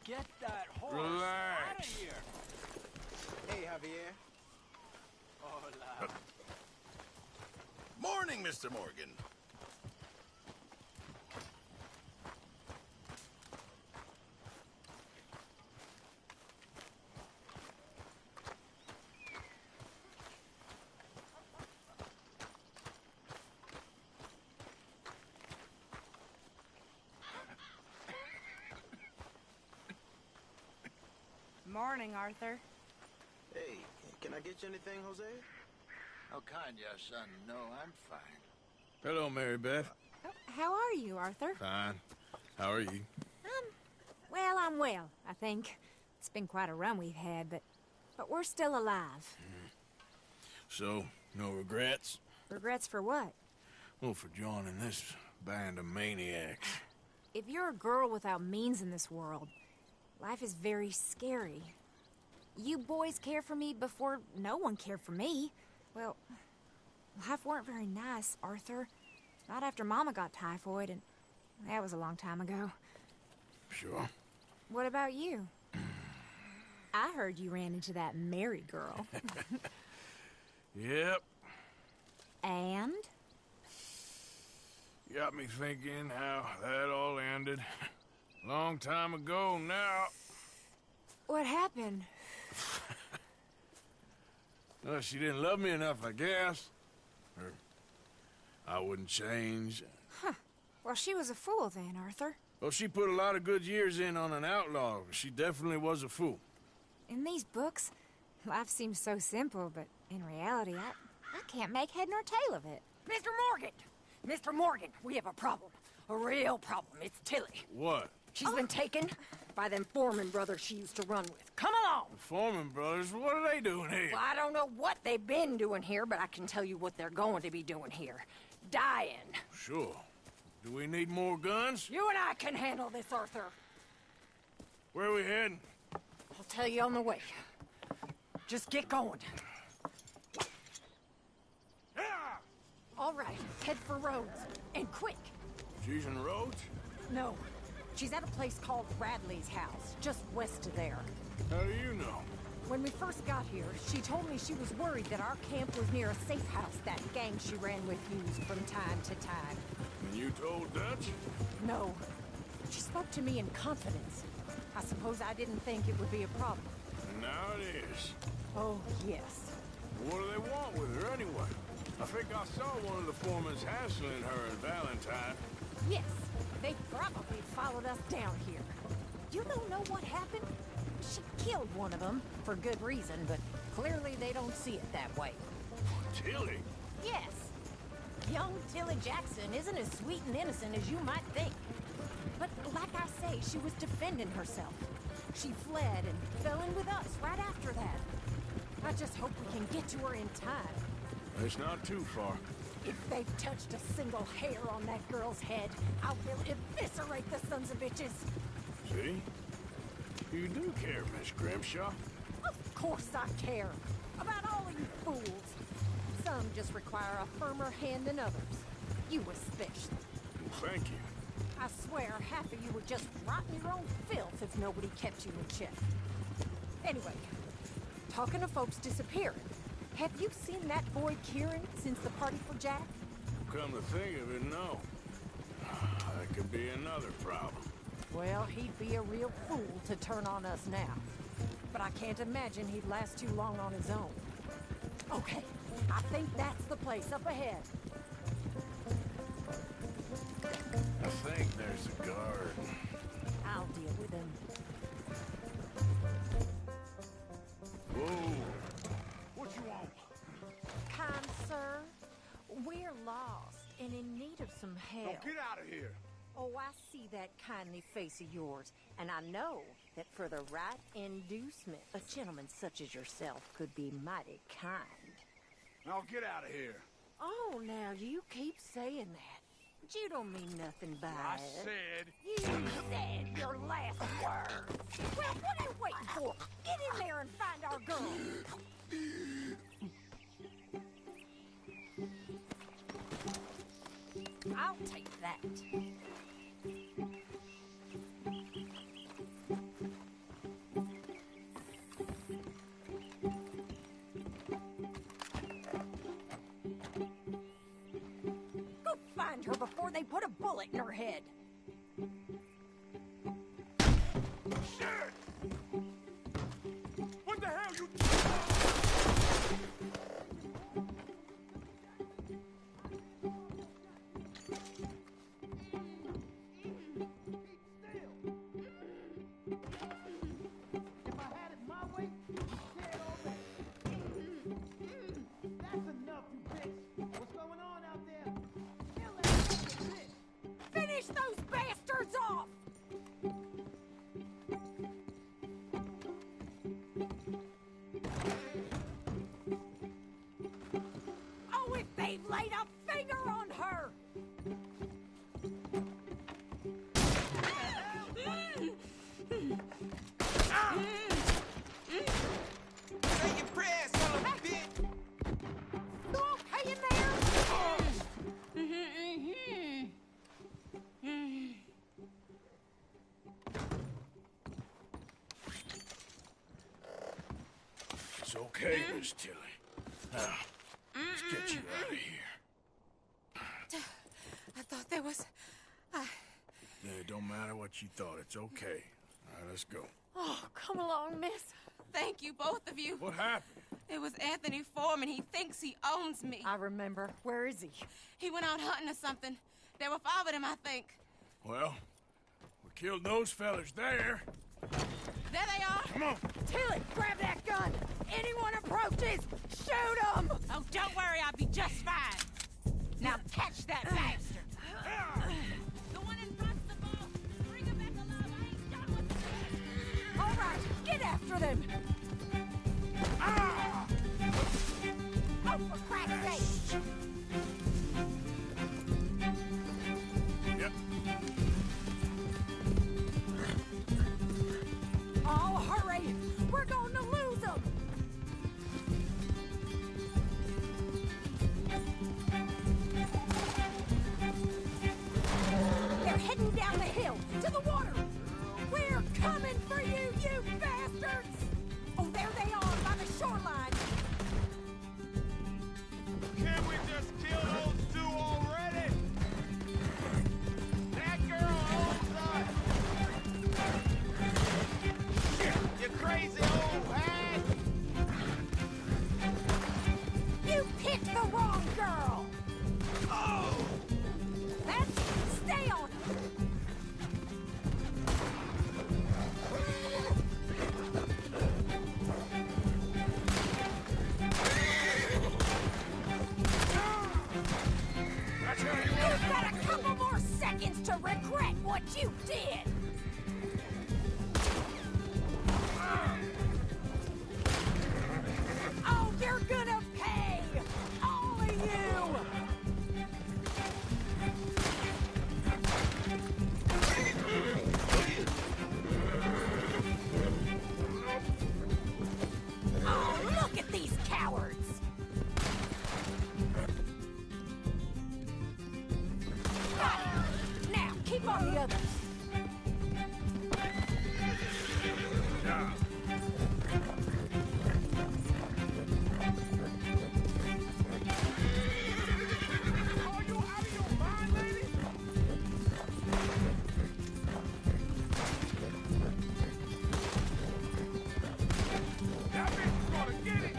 Get that horse Relax. out of here! Hey, Javier. Hola. Morning, Mr. Morgan. Morning, Arthur. Hey, can I get you anything, Jose? How kind, yes, son. No, I'm fine. Hello, Mary Beth. Oh, how are you, Arthur? Fine. How are you? Well, I'm well, I think. It's been quite a run we've had, but we're still alive. So, no regrets? Regrets for what? Well, for joining this band of maniacs. If you're a girl without means in this world, life is very scary. You boys cared for me before no one cared for me. Well, life weren't very nice, Arthur. Not after Mama got typhoid, and that was a long time ago. Sure. What about you? I heard you ran into that Mary girl. Yep. And? Got me thinking how that all ended. Long time ago now. What happened? Well, she didn't love me enough, I guess. Or I wouldn't change. Huh. Well, she was a fool then, Arthur. Well, she put a lot of good years in on an outlaw. She definitely was a fool. In these books, life seems so simple, but in reality, I can't make head nor tail of it. Mr. Morgan! Mr. Morgan, we have a problem. A real problem. It's Tilly. What? She's been taken by them Foreman brothers she used to run with. Come along! The Foreman brothers, what are they doing here? Well, I don't know what they've been doing here, but I can tell you what they're going to be doing here. Dying. Sure. Do we need more guns? You and I can handle this, Arthur. Where are we heading? I'll tell you on the way. Just get going. Yeah! All right, head for Rhodes. And quick. She's in Rhodes? No, she's at a place called Radley's house, just west of there. How do you know? When we first got here, she told me she was worried that our camp was near a safe house that gang she ran with used from time to time. And you told Dutch? No. She spoke to me in confidence. I suppose I didn't think it would be a problem. And now it is. Oh, yes. What do they want with her anyway? I think I saw one of the foremans hassling her and Valentine. Yes, they probably followed us down here. You don't know what happened? She killed one of them, for good reason, but clearly they don't see it that way. Tilly? Yes. Young Tilly Jackson isn't as sweet and innocent as you might think. But like I say, she was defending herself. She fled and fell in with us right after that. I just hope we can get to her in time. It's not too far. If they've touched a single hair on that girl's head, I will eviscerate the sons of bitches. See? You do care, Miss Grimshaw. Of course I care. About all of you fools. Some just require a firmer hand than others. You especially. Well, thank you. I swear half of you would just rot in your own filth if nobody kept you in check. Anyway, talking of folks disappearing, have you seen that boy Kieran since the party for Jack? Come to think of it, no. That could be another problem. Well, he'd be a real fool to turn on us now. But I can't imagine he'd last too long on his own. Okay, I think that's the place up ahead. I think there's a guard. I'll deal with him. Whoa. What you want? Kind sir, we're lost and in need of some help. Get out of here. Oh, I see that kindly face of yours, and I know that for the right inducement, a gentleman such as yourself could be mighty kind. Now get out of here. Oh, now you keep saying that. You don't mean nothing by I it. said... You said your last word. Well, what are you waiting for? Get in there and find our girl. I'll take that. Go find her before they put a bullet in her head. Shit! What the hell you... If I had it my way, you'd be dead already. That's enough, you bitch. What's going on out there? Kill that bitch. Finish those bastards off! Oh, if they've laid a finger on her! Say your prayers, son of a bitch. You okay in there? It's okay, Miss Tilly. Now, let's get you out of here. I thought there was... Yeah, it don't matter what you thought. It's okay. All right, let's go. Oh, come along, miss. Thank you, both of you. What happened? It was Anthony Foreman. He thinks he owns me. I remember. Where is he? He went out hunting or something. There were 5 of them, I think. Well, we killed those fellas there. There they are. Come on. Tilly, grab that gun! Anyone approaches, shoot them! Oh, don't worry. I'll be just fine. Now catch that bastard. The one in front's the boss. Bring him back alive. I ain't done with this. All right, get after them! Ah! Oh, for crack's sake! Yep. Oh, hurry! We're going to lose them! They're heading down the hill, to the water! We're coming for you, you bastards! Oh, there they are, by the shoreline! Can't we just kill those 2 already? That girl owns us! You crazy old hag. You picked the wrong girl! Oh! That's it! Stay on it! That's how you You've want got a couple more seconds to regret what you did! Oh, you're gonna pay! All of you! Oh, look at these cowards! Got it! Now, keep on the others! now. Are you out of your mind, lady? That bitch is gonna get it!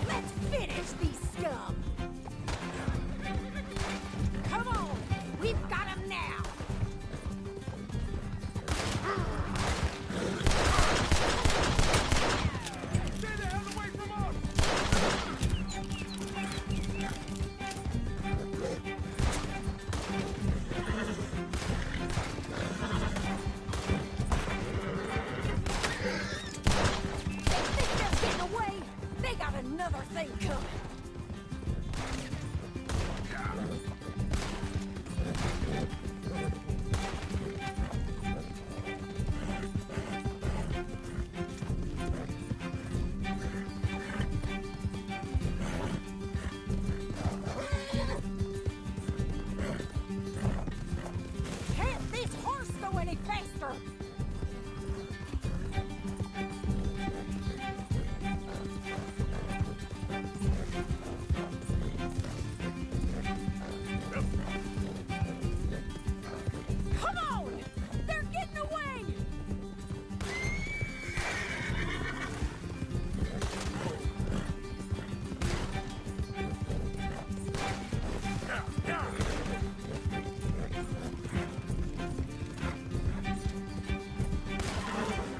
Let's finish these scum! Come on! We've got them now! Stay the hell away from us! They think they're getting away? They got another thing coming!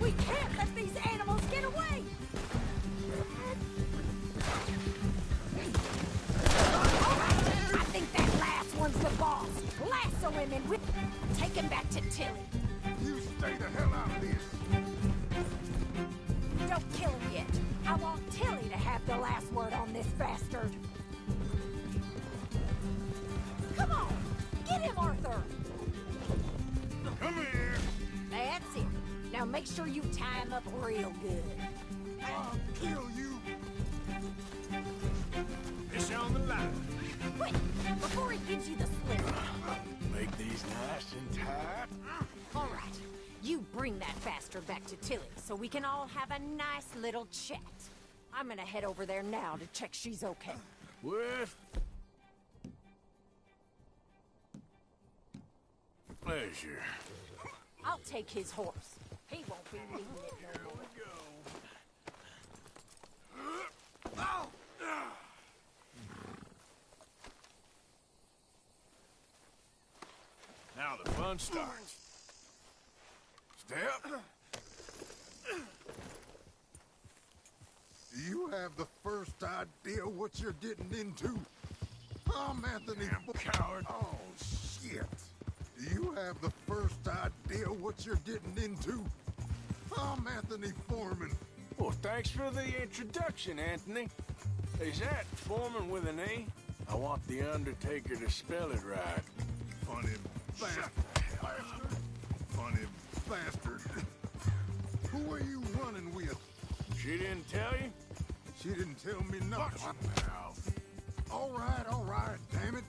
We can't let these animals get away! Alright, I think that last one's the boss. Lasso him and take him back to Tilly. You stay the hell out of this. Don't kill him yet. I want Tilly to have the last word on this bastard. Come on! Get him, Arthur! Come here. That's it. Now make sure you tie him up real good. I'll kill you. It's on the line. Quick, before he gives you the slip. Make these nice and tight. All right, you bring that bastard back to Tilly so we can all have a nice little chat. I'm gonna head over there now to check she's okay. With pleasure. I'll take his horse. He won't be leaving it no more. Now the fun starts. Step. Do you have the first idea what you're getting into? I'm Anthony. Coward. Oh, shit. Do you have the first idea what you're getting into? I'm Anthony Foreman. Well, thanks for the introduction, Anthony. Is that Foreman with an A? I want the Undertaker to spell it right. Funny bastard. Funny bastard. Who are you running with? She didn't tell you? She didn't tell me nothing. All right, damn it.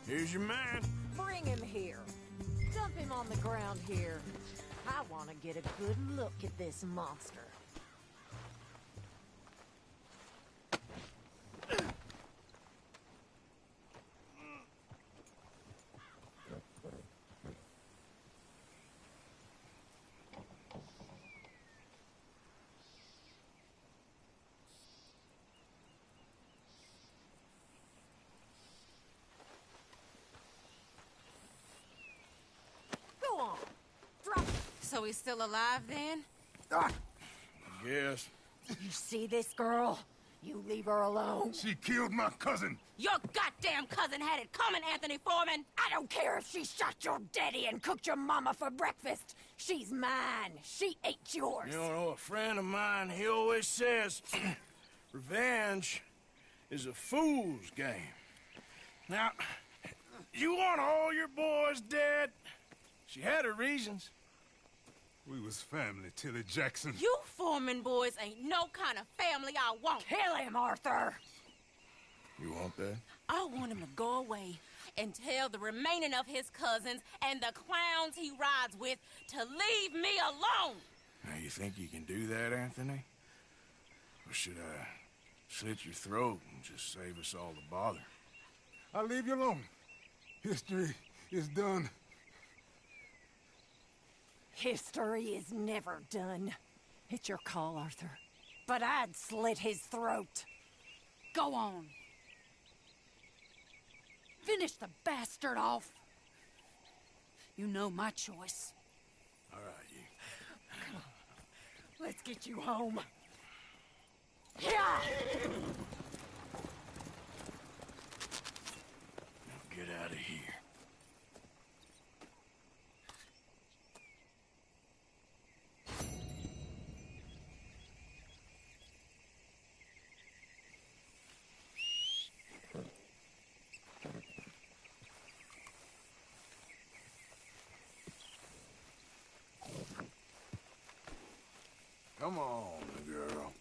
Here's your man. Bring him here. Dump him on the ground here. I want to get a good look at this monster. So he's still alive then? Ah, Yes. You see this girl? You leave her alone. she killed my cousin. Your goddamn cousin had it coming, Anthony Foreman! I don't care if she shot your daddy and cooked your mama for breakfast. She's mine. She ate yours. You know, a friend of mine, he always says, revenge is a fool's game. Now, you want all your boys dead? She had her reasons. We was family, Tilly Jackson. You Foreman boys ain't no kind of family I want. Kill him, Arthur. You want that? I want him to go away and tell the remaining of his cousins and the clowns he rides with to leave me alone. Now, you think you can do that, Anthony? Or should I slit your throat and just save us all the bother? I'll leave you alone. History is done. History is never done. It's your call, Arthur. But I'd slit his throat. Go on. Finish the bastard off. You know my choice. All right, you. Let's get you home. Yeah! Now get out of here. Come on, girl.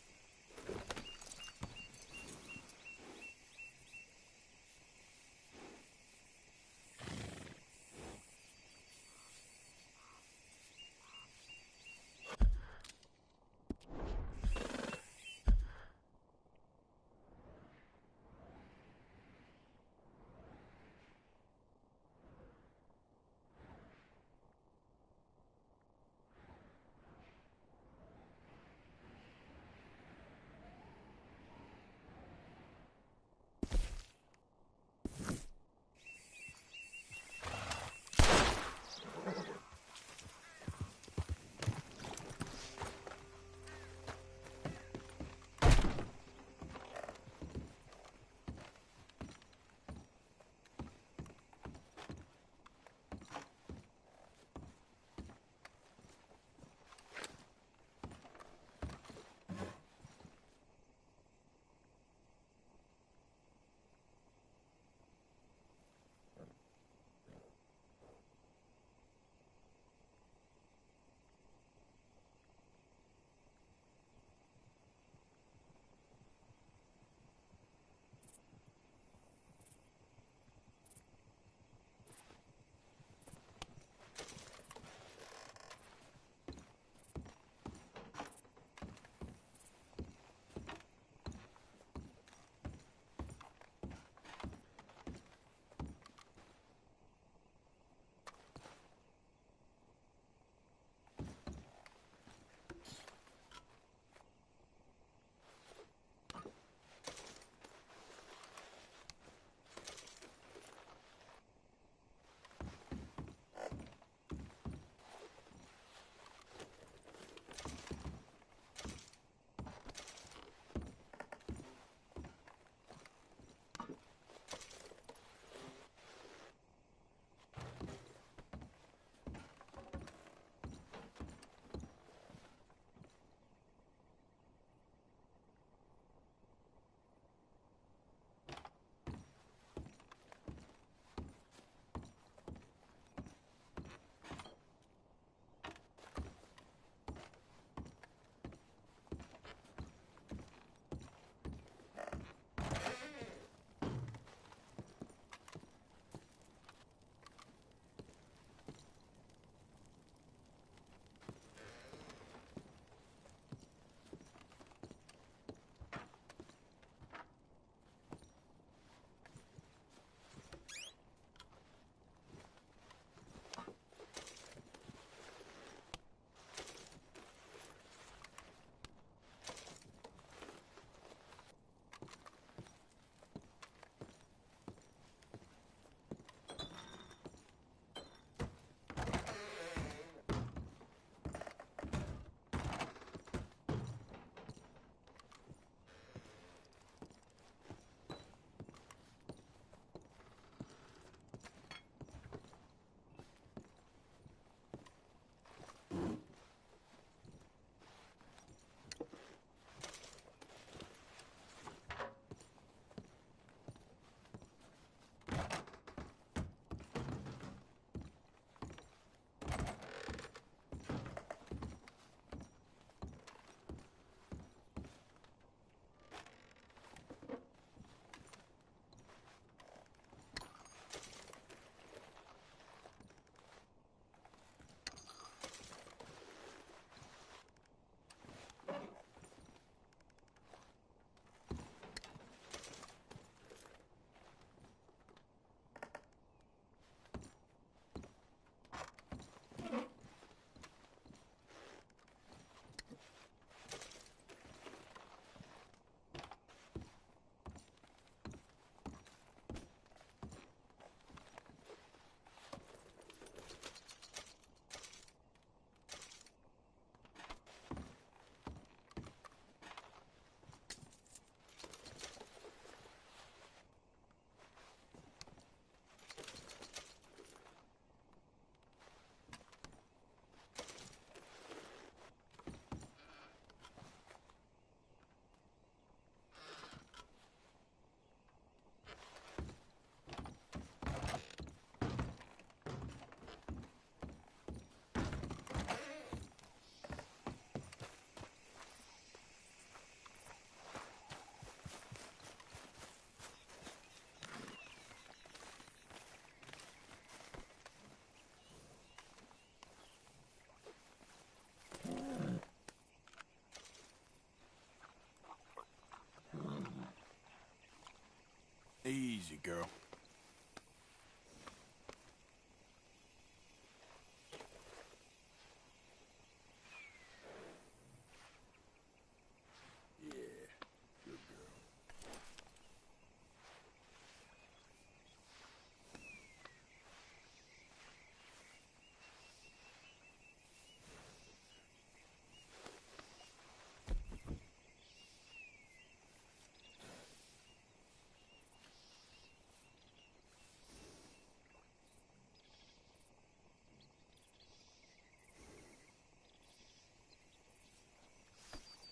Easy, girl.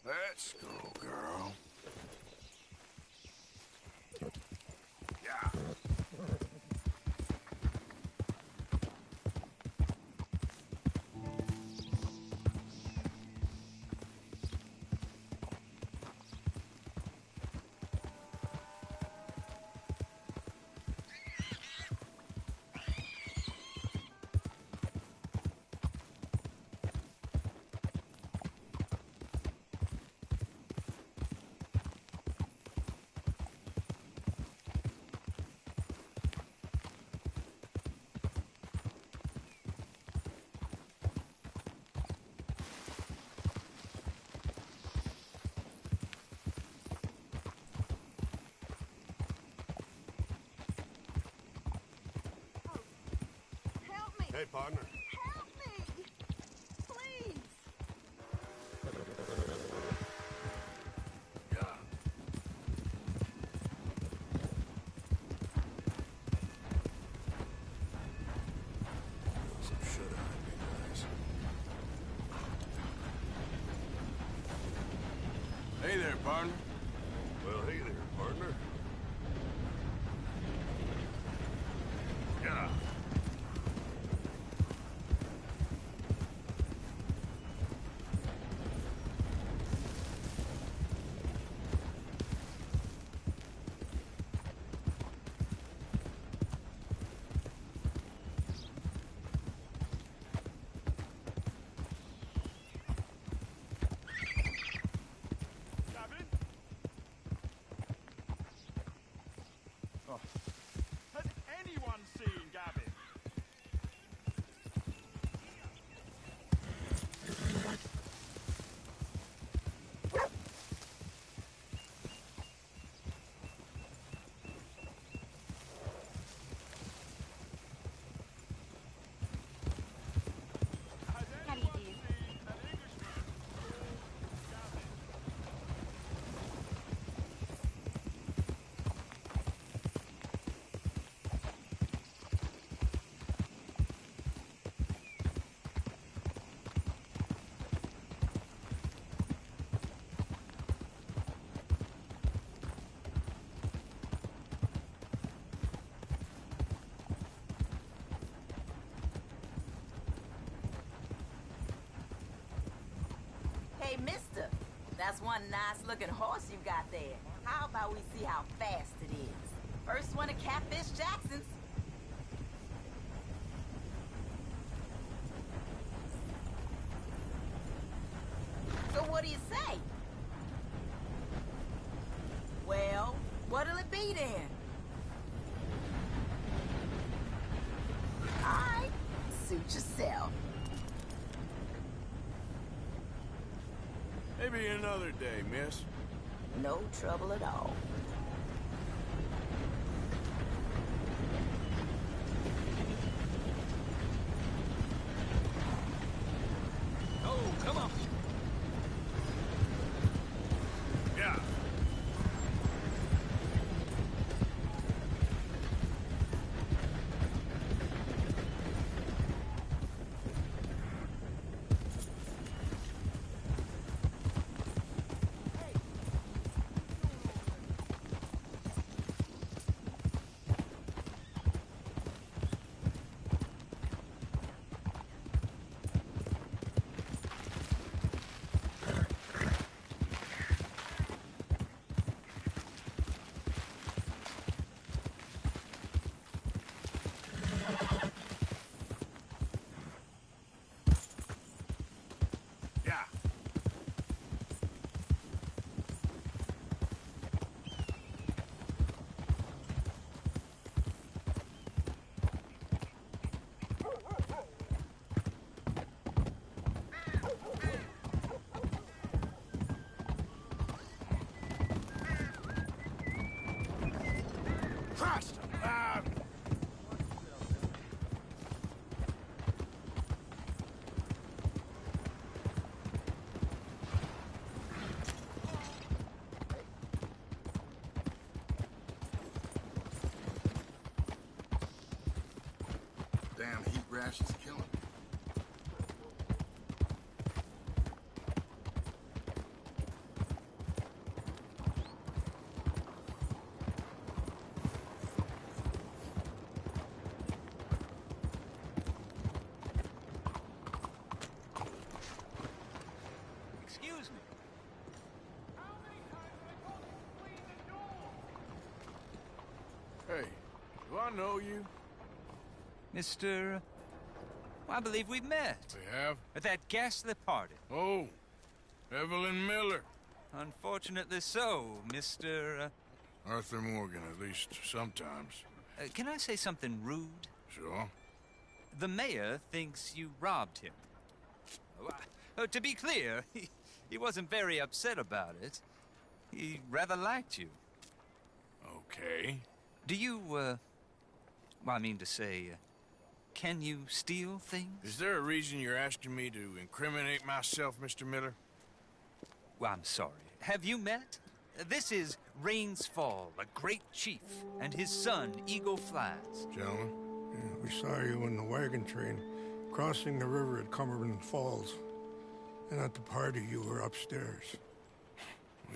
Let's go, girl. Yeah. Help me! Hey, partner. Help me! Please! Yeah. Some shut-eye would be nice. Hey there, partner. Well, hey there, partner. Yeah. Gavin? Oh. Has anyone seen Gavin? Has How do you anyone do? seen an Englishman called Gavin? Hey, mister. That's one nice-looking horse you got there. How about we see how fast it is? First one to Catfish Jackson's. So what do you say? Well, what'll it be then? All right, suit yourself. Maybe another day, miss. No trouble at all. Oh, come on. Yeah. Yeah. Christ alive! Damn heat rash is killing me. Excuse me. Hey, do I know you? Mr. Well, I believe we met We have? at that ghastly party. Oh, Evelyn Miller. Unfortunately so, Mr. Arthur Morgan, at least sometimes. Can I say something rude? Sure. The mayor thinks you robbed him. To be clear, he wasn't very upset about it. He rather liked you. Okay. Do you, well, I mean to say, can you steal things? Is there a reason you're asking me to incriminate myself, Mr. Miller? Well, I'm sorry. Have you met? This is Rains Fall, a great chief, and his son, Eagle Flies. Gentlemen? Yeah, we saw you in the wagon train crossing the river at Cumberland Falls. And at the party, you were upstairs.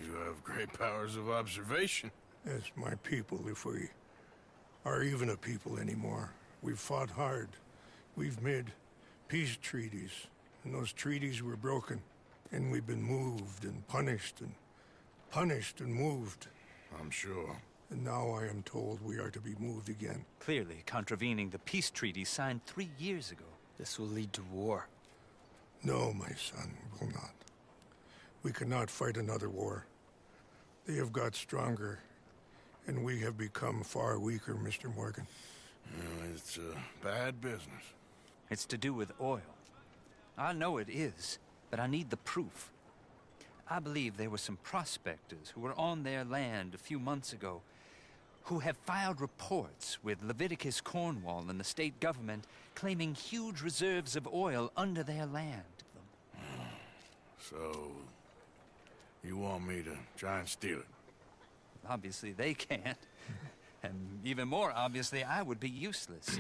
You have great powers of observation. Yes, my people, if we are even a people anymore. We've fought hard. We've made peace treaties. And those treaties were broken. And we've been moved and punished and moved. I'm sure. And now I am told we are to be moved again. Clearly contravening the peace treaty signed 3 years ago. This will lead to war. No, my son, will not. We cannot fight another war. They have got stronger, and we have become far weaker, Mr. Morgan. It's bad business. It's to do with oil. I know it is, but I need the proof. I believe there were some prospectors who were on their land a few months ago who have filed reports with Leviticus Cornwall and the state government claiming huge reserves of oil under their land. So, you want me to try and steal it? Obviously they can't. And even more obviously, I would be useless.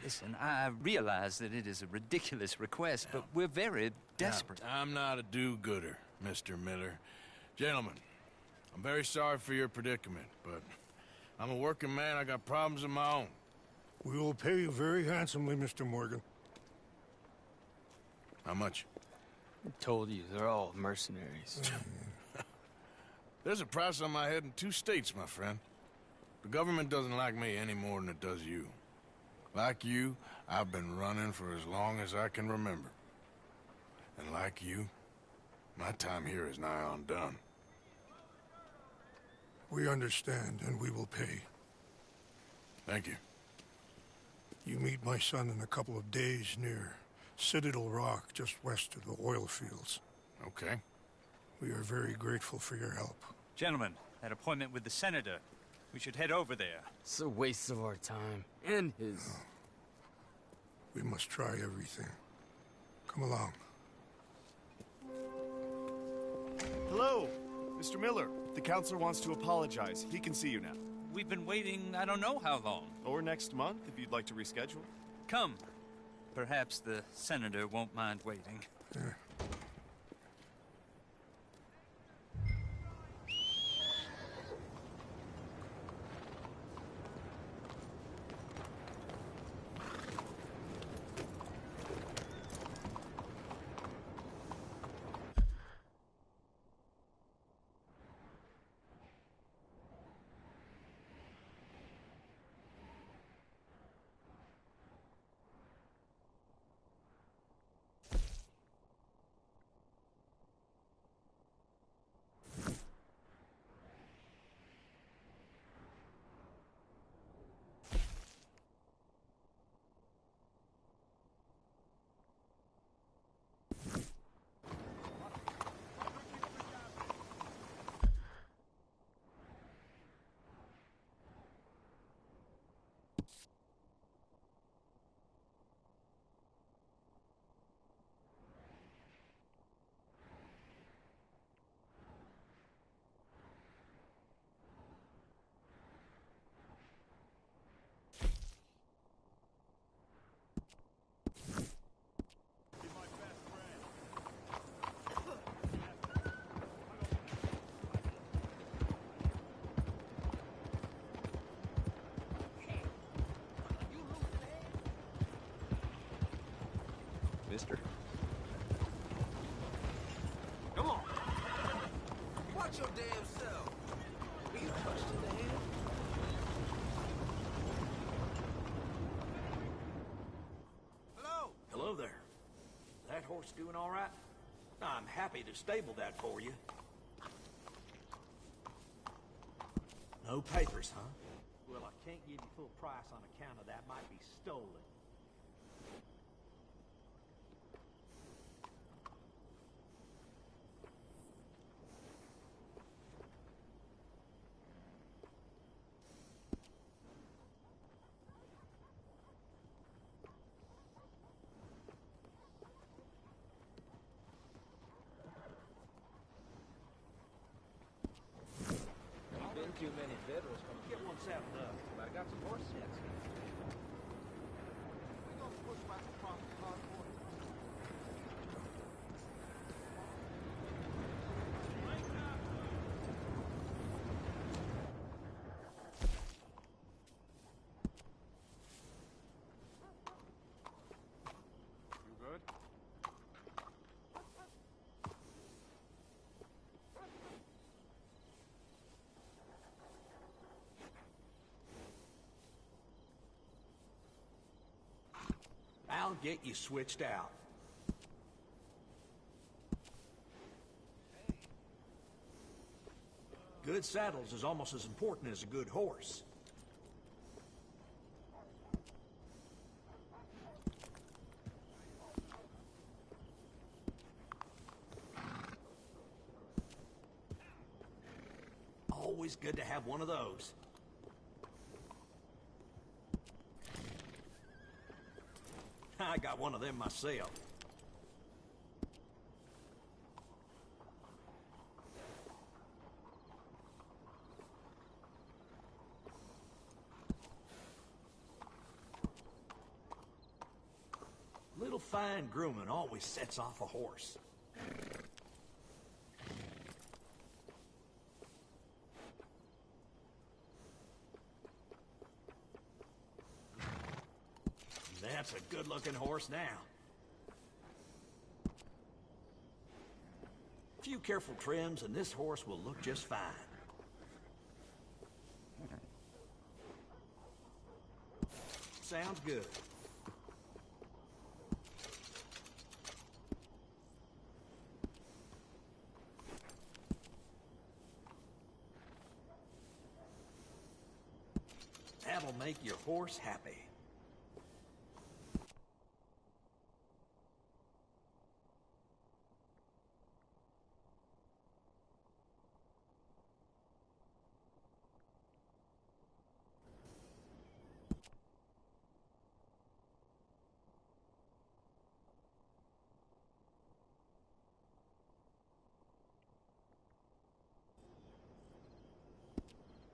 Listen, I realize that it is a ridiculous request, but we're very desperate. Now, I'm not a do-gooder, Mr. Miller. Gentlemen, I'm very sorry for your predicament, but I'm a working man. I got problems of my own. We will pay you very handsomely, Mr. Morgan. How much? I told you, they're all mercenaries. There's a price on my head in 2 states, my friend. The government doesn't like me any more than it does you. Like you, I've been running for as long as I can remember. And like you, my time here is nigh on done. We understand, and we will pay. Thank you. You meet my son in a couple of days near Citadel Rock, just west of the oil fields. Okay. We are very grateful for your help. Gentlemen, that appointment with the senator. We should head over there. It's a waste of our time. And his. We must try everything. Come along. Hello, Mr. Miller. The counselor wants to apologize. He can see you now. We've been waiting I don't know how long. Or next month, if you'd like to reschedule. Come. Perhaps the senator won't mind waiting. Yeah. mister. Come on. Watch your damn self. Are you touched in the head? Hello? Hello there. That horse doing all right? I'm happy to stable that for you. No papers, huh? Well, I can't give you full price on account of that. Might be stolen. Too many federals come Get one saddled up. but I got some horse sense. We gonna push back across the cardboard. You good? I'll get you switched out. Good saddles is almost as important as a good horse. Always good to have one of those. I got one of them myself. Little fine grooming always sets off a horse. That's a good-looking horse now. A few careful trims and this horse will look just fine. Sounds good. That'll make your horse happy.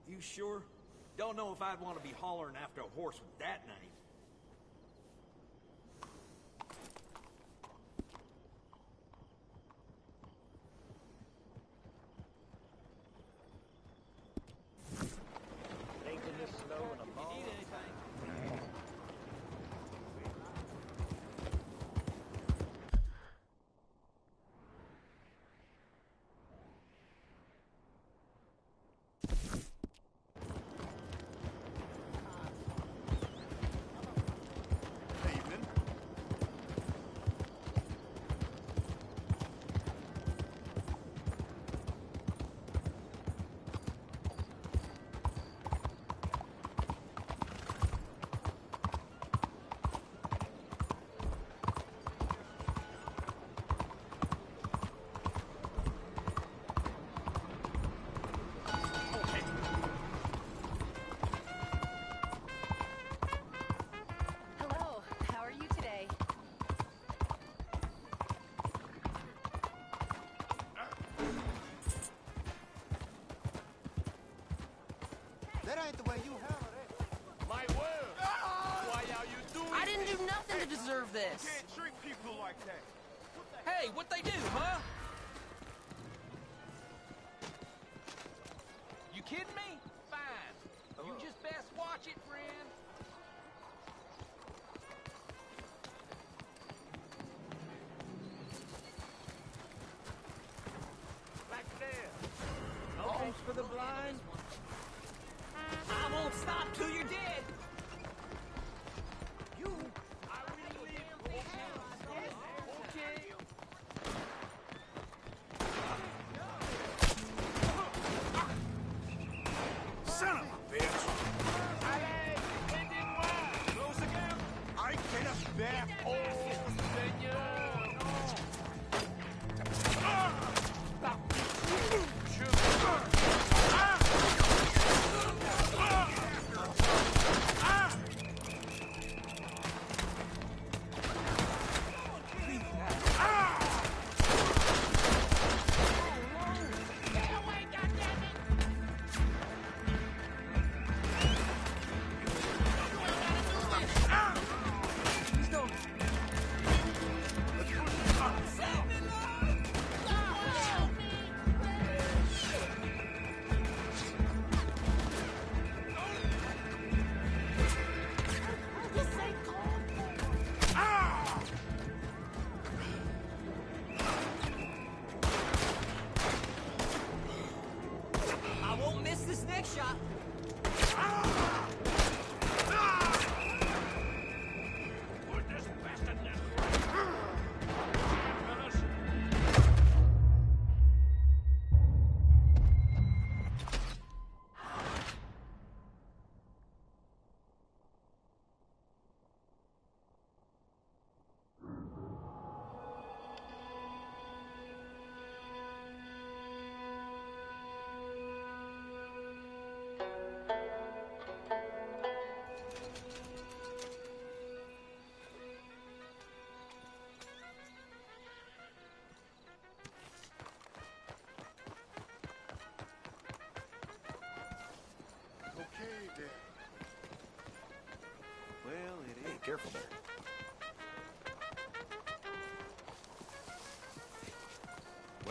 You sure? Don't know if I'd want to be hollering after a horse with that name. Ain't been this snow in a long time. Evening. Hello, how are you today? That ain't the way you handle it. My word! Why are you doing I didn't this? do nothing to deserve this. Can't treat people like that. Hey, what they do, huh? You kidding me? Fine. You just best watch it, friend.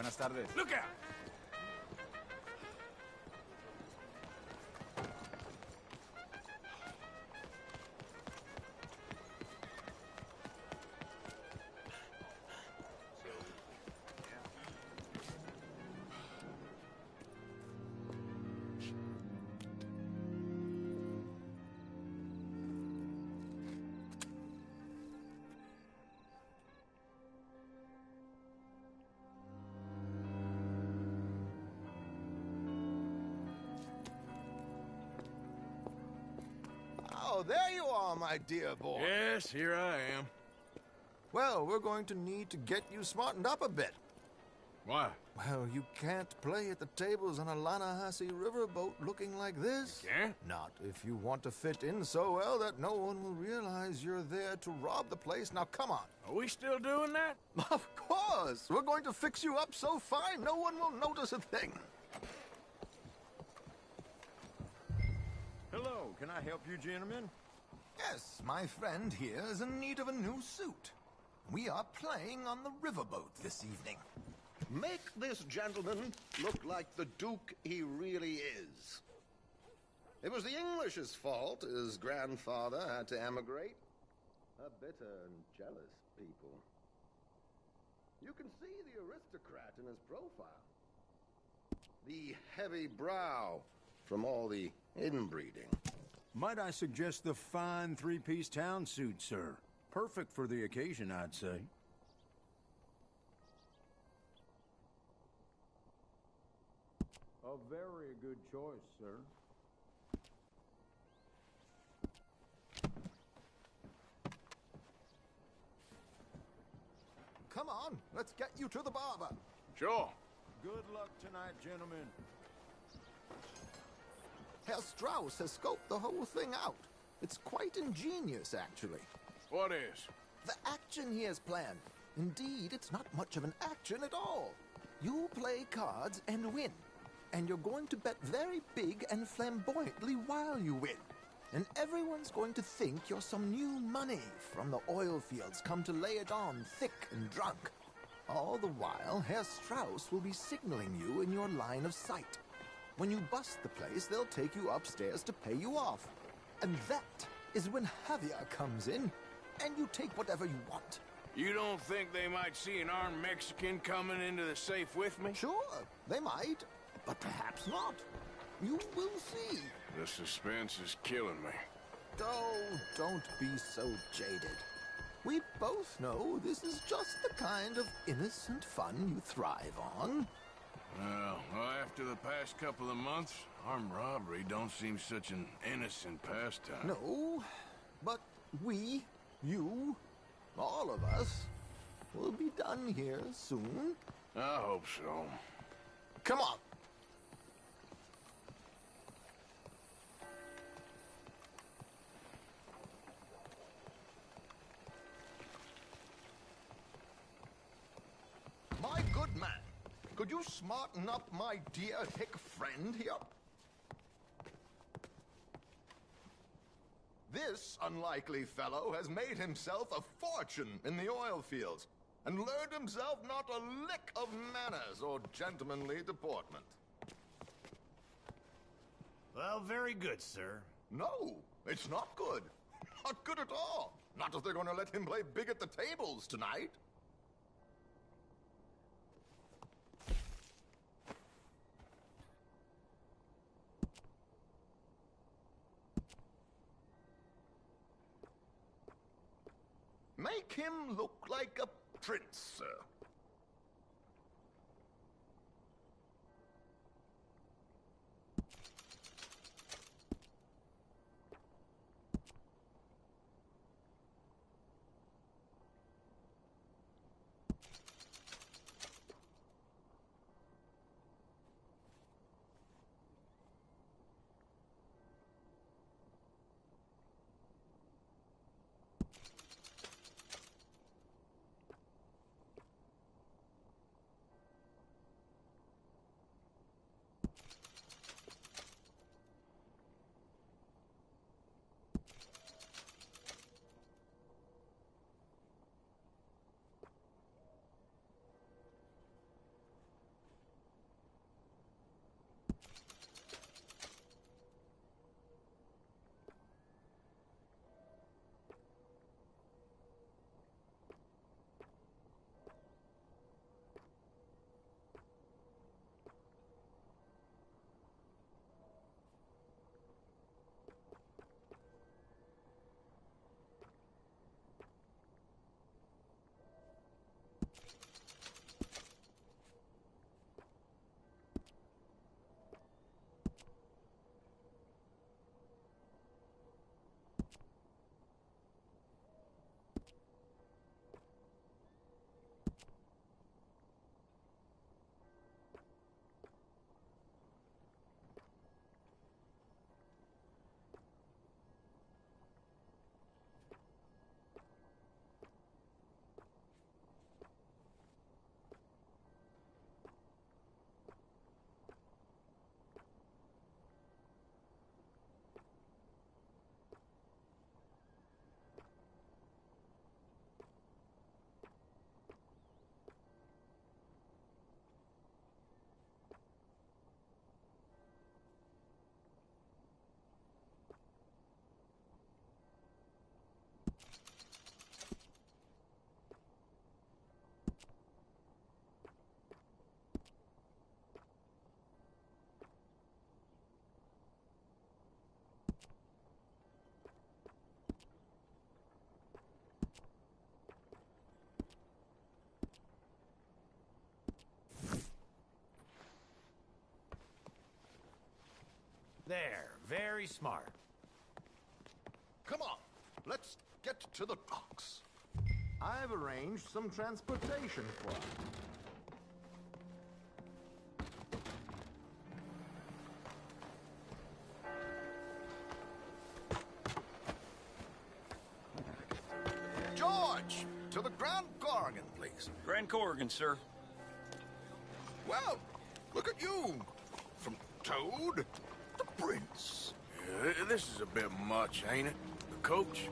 Buenas tardes. Look out! Oh, there you are, my dear boy. Yes, here I am. Well, we're going to need to get you smartened up a bit. Why? Well, you can't play at the tables on a Lanahasi riverboat looking like this. You can't? Not if you want to fit in so well that no one will realize you're there to rob the place. Now, come on. Are we still doing that? Of course. We're going to fix you up so fine no one will notice a thing. Hello, can I help you, gentlemen? Yes, my friend here is in need of a new suit. We are playing on the riverboat this evening. Make this gentleman look like the Duke he really is. It was the English's fault his grandfather had to emigrate. A bitter and jealous people. You can see the aristocrat in his profile. The heavy brow from all the inbreeding. Might I suggest the fine three-piece town suit, sir? Perfect for the occasion, I'd say. A very good choice, sir. Come on, let's get you to the barber. Sure. Good luck tonight, gentlemen. Herr Strauss has scoped the whole thing out. It's quite ingenious, actually. What is? The action he has planned. Indeed, it's not much of an action at all. You play cards and win. And you're going to bet very big and flamboyantly while you win. And everyone's going to think you're some new money from the oil fields come to lay it on thick and drunk. All the while, Herr Strauss will be signaling you in your line of sight. When you bust the place, they'll take you upstairs to pay you off. And that is when Javier comes in, and you take whatever you want. You don't think they might see an armed Mexican coming into the safe with me? Sure, they might, but perhaps not. You will see. The suspense is killing me. Oh, don't be so jaded. We both know this is just the kind of innocent fun you thrive on. Well, after the past couple of months, armed robbery don't seem such an innocent pastime. No, but we, you, all of us, will be done here soon. I hope so. Come on. My good man, could you smarten up my dear hick friend here? This unlikely fellow has made himself a fortune in the oil fields and learned himself not a lick of manners or gentlemanly deportment. Well, very good, sir. No, it's not good. Not good at all. Not if they're going to let him play big at the tables tonight. Make him look like a prince, sir. Very smart. Come on, let's get to the docks. I've arranged some transportation for us. George, to the Grand Corrigan, please. Grand Corrigan, sir. Well, look at you. From Toad to Prince. Yeah, this is a bit much, ain't it? The coach?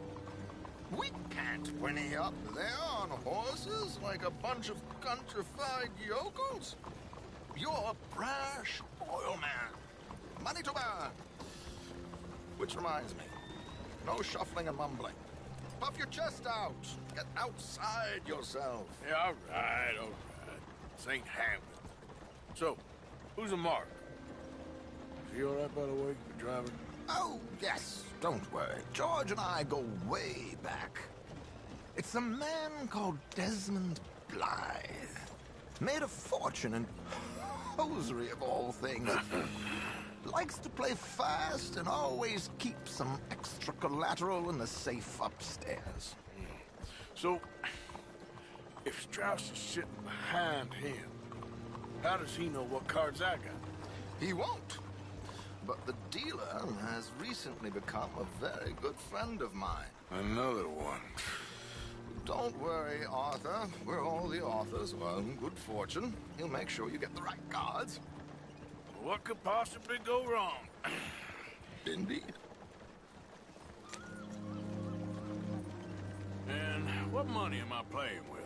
We can't whinny up there on horses like a bunch of countrified yokels. You're a brash oil man. Money to burn. Which reminds me, no shuffling and mumbling. Puff your chest out. Get outside yourself. Yeah, all right. This ain't Hamlet. So, who's a mark? Is he all right, by the way, the driver? Oh, yes. Don't worry. George and I go way back. It's a man called Desmond Blythe. Made a fortune in hosiery of all things. Likes to play fast and always keeps some extra collateral in the safe upstairs. So, if Strauss is sitting behind him, how does he know what cards I got? He won't. But the dealer has recently become a very good friend of mine. Another one. Don't worry, Arthur. We're all the authors of our good fortune. He'll make sure you get the right cards. What could possibly go wrong? Indeed. And what money am I playing with?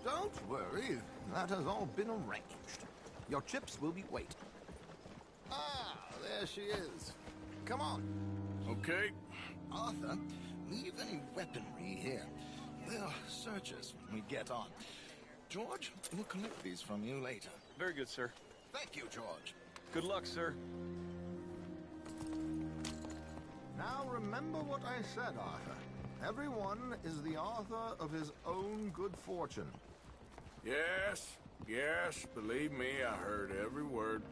Don't worry. That has all been arranged. Your chips will be waiting. Ah, there she is. Come on. Okay. Arthur, leave any weaponry here. They'll search us when we get on. George, we'll collect these from you later. Very good, sir. Thank you, George. Good luck, sir. Now remember what I said, Arthur. Everyone is the author of his own good fortune. Yes, believe me, I heard every word.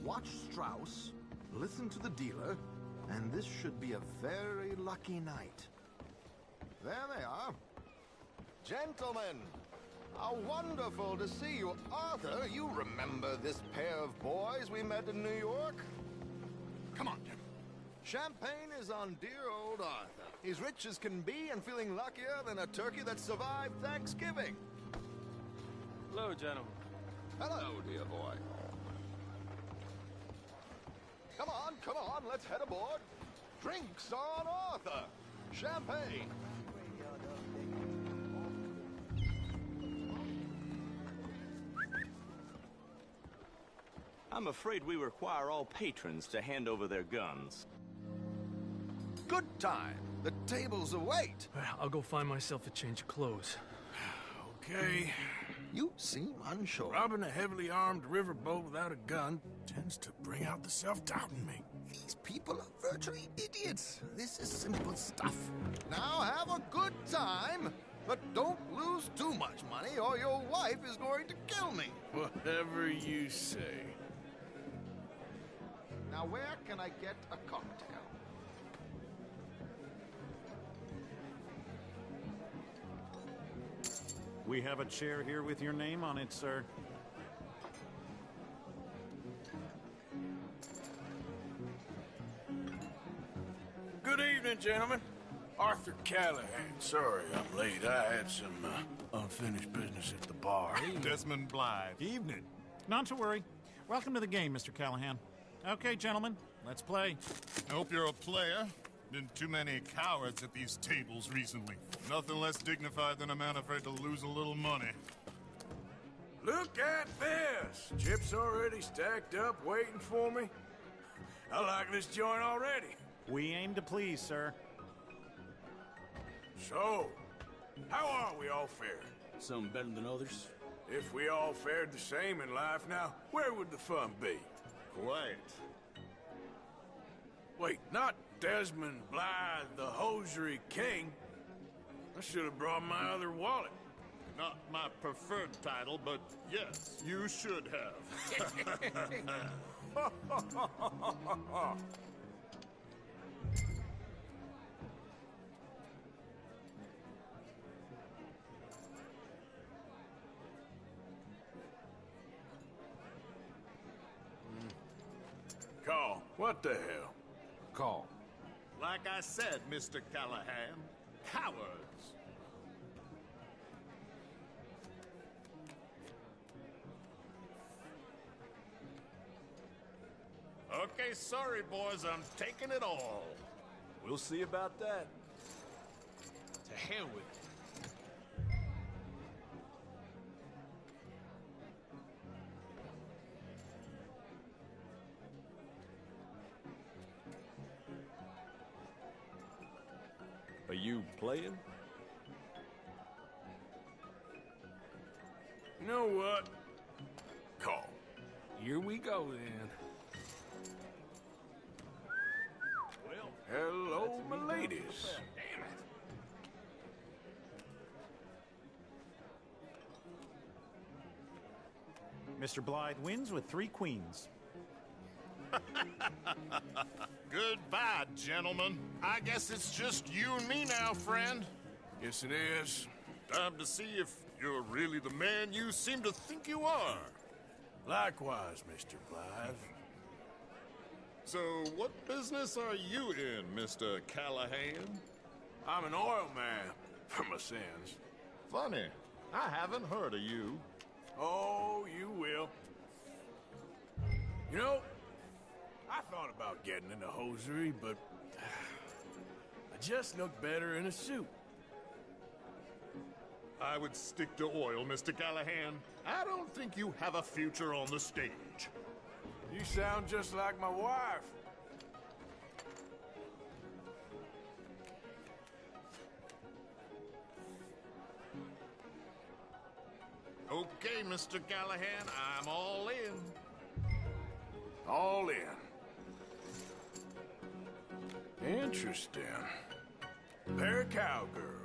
Watch Strauss, listen to the dealer, and this should be a very lucky night. There they are. Gentlemen, how wonderful to see you. Arthur, you remember this pair of boys we met in New York? Come on, Jim. Champagne is on dear old Arthur. He's rich as can be and feeling luckier than a turkey that survived Thanksgiving. Hello, gentlemen. Hello, dear boy. Come on, let's head aboard. Drinks on Arthur. Champagne. I'm afraid we require all patrons to hand over their guns. Good time. The tables await. I'll go find myself a change of clothes. Okay. You seem unsure. Robbing a heavily armed riverboat without a gun tends to bring out the self-doubt in me. These people are virtually idiots. This is simple stuff. Now have a good time, but don't lose too much money or your wife is going to kill me. Whatever you say. Now where can I get a cocktail? We have a chair here with your name on it, sir. Good evening, gentlemen. Arthur Callahan. Sorry I'm late. I had some unfinished business at the bar. Desmond Blythe. Evening. Not to worry. Welcome to the game, Mr. Callahan. Okay, gentlemen, let's play. I hope you're a player. Been too many cowards at these tables recently. Nothing less dignified than a man afraid to lose a little money. Look at this! Chips already stacked up, waiting for me. I like this joint already. We aim to please, sir. So, how are we all faring? Some better than others. If we all fared the same in life now, where would the fun be? Quiet. Wait, not Desmond Blythe, the hosiery king. I should have brought my other wallet. Not my preferred title, but yes, you should have. Call. What the hell? Call. Like I said, Mr. Callahan, cowards. Okay, sorry, boys, I'm taking it all. We'll see about that. To hell with it. Are you playing? You know what? Call. Here we go, then. Well, hello, my ladies. Damn it. Mr. Blythe wins with 3 queens. Goodbye, gentlemen. I guess it's just you and me now, friend. Yes, it is. Time to see if you're really the man you seem to think you are. Likewise, Mr. Blythe. So, what business are you in, Mr. Callahan? I'm an oil man, for my sins. Funny, I haven't heard of you. Oh, you will. You know, I thought about getting into hosiery, but I just look better in a suit. I would stick to oil, Mr. Callahan. I don't think you have a future on the stage. You sound just like my wife. Okay, Mr. Callahan, I'm all in. All in. Interesting. Pair of cowgirls.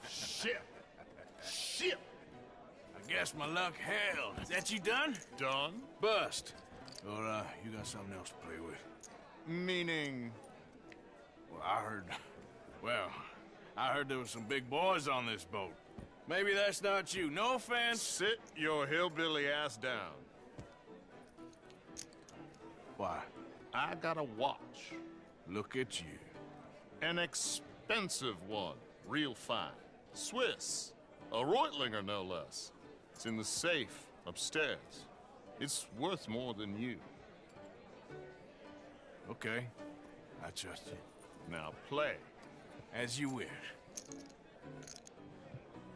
Shit. Shit. I guess my luck held. Is that you done? Done? Bust. Or, you got something else to play with? Meaning? Well, I heard there was some big boys on this boat. Maybe that's not you. No offense. Sit your hillbilly ass down. Why? I got a watch. Look at you. An expensive one. Real fine. Swiss. A Reutlinger, no less. It's in the safe upstairs. It's worth more than you. Okay. I trust you. Now play. As you wish.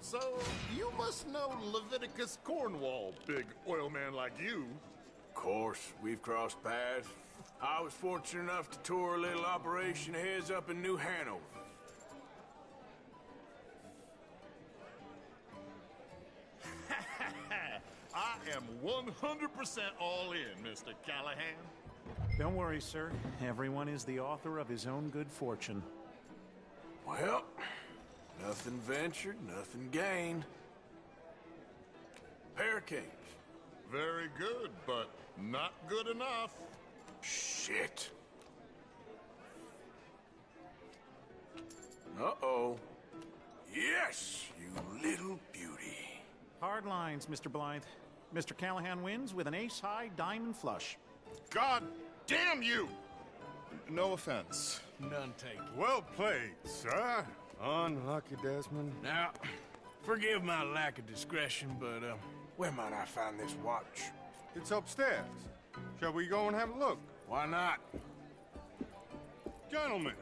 So, you must know Leviticus Cornwall, big oil man like you. Of course, we've crossed paths. I was fortunate enough to tour a little operation of his up in New Hanover. I am 100% all in, Mr. Callahan. Don't worry, sir. Everyone is the author of his own good fortune. Well, nothing ventured, nothing gained. Pair of kings. Very good, but not good enough. Shit. Uh-oh. Yes, you little beauty. Hard lines, Mr. Blythe. Mr. Callahan wins with an ace-high diamond flush. God damn you! No offense. None taken. Well played, sir. Unlucky, Desmond. Now, forgive my lack of discretion, but, where might I find this watch? It's upstairs. Shall we go and have a look? Why not? Gentlemen.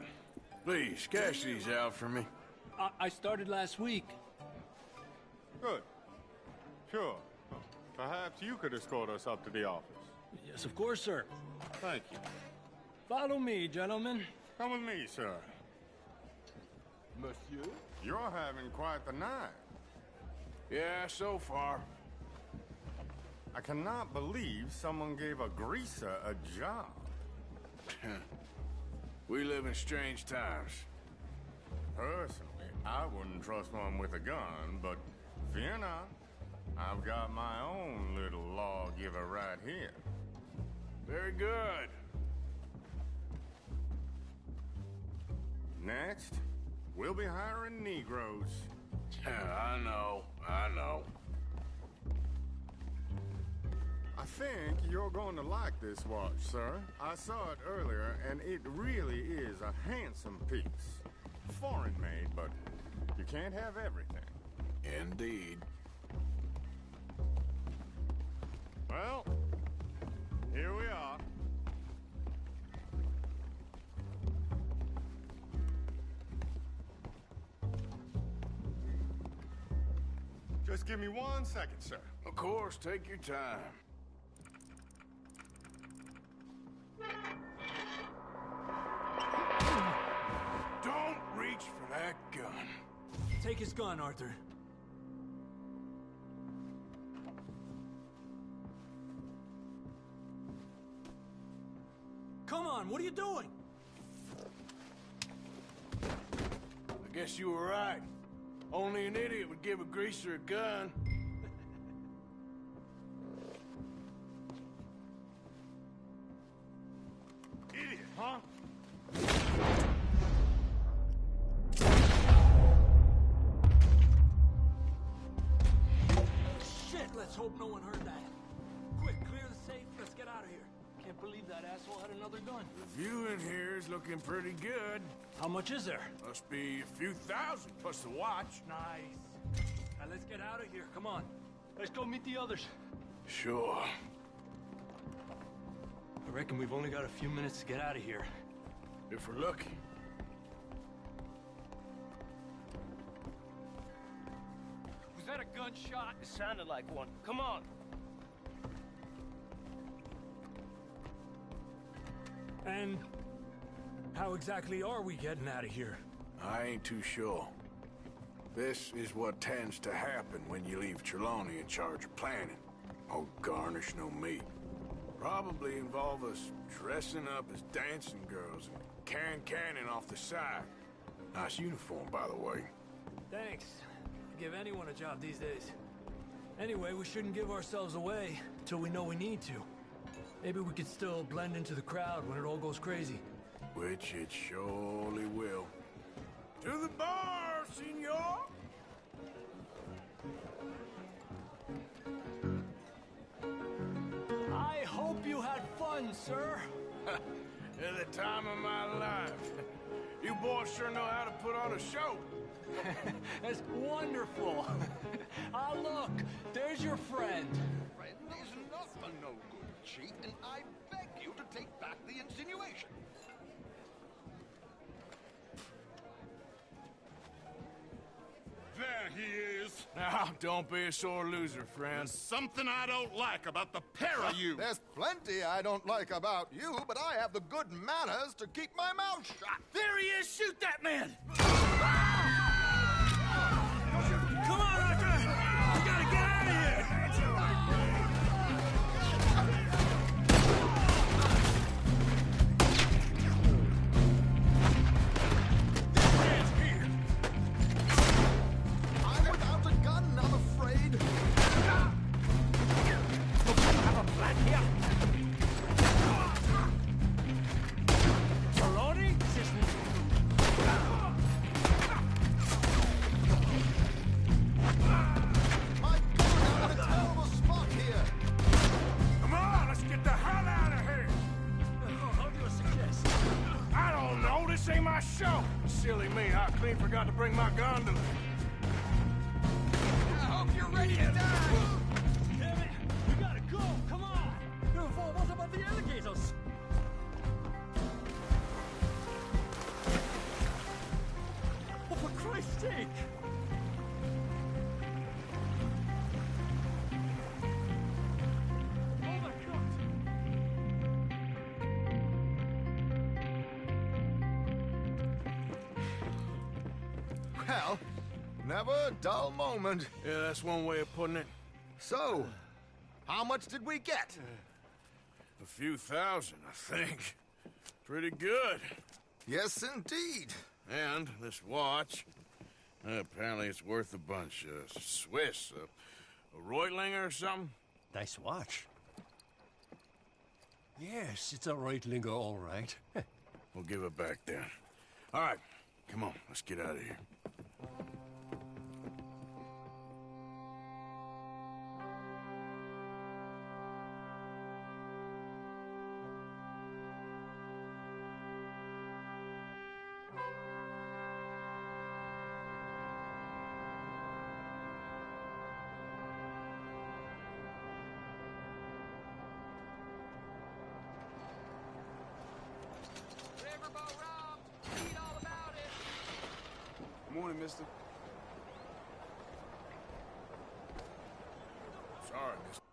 Please, cash these out for me. I started last week. Good. Sure. Perhaps you could escort us up to the office. Yes, of course, sir. Thank you. Follow me, gentlemen. Come with me, sir. Monsieur? You're having quite the night. Yeah, so far. I cannot believe someone gave a greaser a job. We live in strange times. Personally, I wouldn't trust one with a gun, but fear not. I've got my own little lawgiver right here. Very good. Next, we'll be hiring Negroes. I know. I know. I think you're going to like this watch, sir. I saw it earlier, and it really is a handsome piece. Foreign made, but you can't have everything. Indeed. Well, here we are. Just give me 1 second, sir. Of course, take your time. Don't reach for that gun. Take his gun, Arthur. Come on, what are you doing? I guess you were right. Only an idiot would give a greaser a gun. Idiot, huh? Shit, let's hope no one heard that. Quick, clear the safe, let's get out of here. Can't believe that asshole had another gun. The view in here is looking pretty good. How much is there? Must be a few thousand, plus the watch. Nice. Now let's get out of here, come on. Let's go meet the others. Sure. I reckon we've only got a few minutes to get out of here. If we're lucky. Was that a gunshot? It sounded like one. Come on. And how exactly are we getting out of here? I ain't too sure. This is what tends to happen when you leave Trelawney in charge of planning. Oh, garnish no meat. Probably involve us dressing up as dancing girls and canning off the side. Nice uniform, by the way. Thanks. I'd give anyone a job these days. Anyway, we shouldn't give ourselves away till we know we need to. Maybe we could still blend into the crowd when it all goes crazy. Which it surely will. To the bar, senor! I hope you had fun, sir. At the time of my life. You boys sure know how to put on a show. That's wonderful. Ah, look, there's your friend. Friend is not a no-good cheat, and I beg you to take back the insinuation. There he is. Now, don't be a sore loser, friend. There's something I don't like about the pair of you. There's plenty I don't like about you, but I have the good manners to keep my mouth shut. There he is! Shoot that man! Come on, Arthur! We gotta get out of here! I'm without a gun, I'm afraid. Have a plan here. Trelawney? My God, I'm in a terrible spot here. Come on, let's get the hell out of here! How do you suggest? I don't know, this ain't my show. Silly me, I clean forgot to bring my gondola. I hope you're ready to die. Damn it! We gotta go! Come on! What about the alligators? Oh, for Christ's sake! Oh my God! Well, never a dull moment. Yeah, that's one way of putting it. So, how much did we get? A few thousand, I think. Pretty good. Yes, indeed. And this watch, apparently it's worth a bunch. Swiss, a Reutlinger or something? Nice watch. Yes, it's a Reutlinger, all right. We'll give it back then. All right, come on, let's get out of here. morning, mister. Sorry, mister.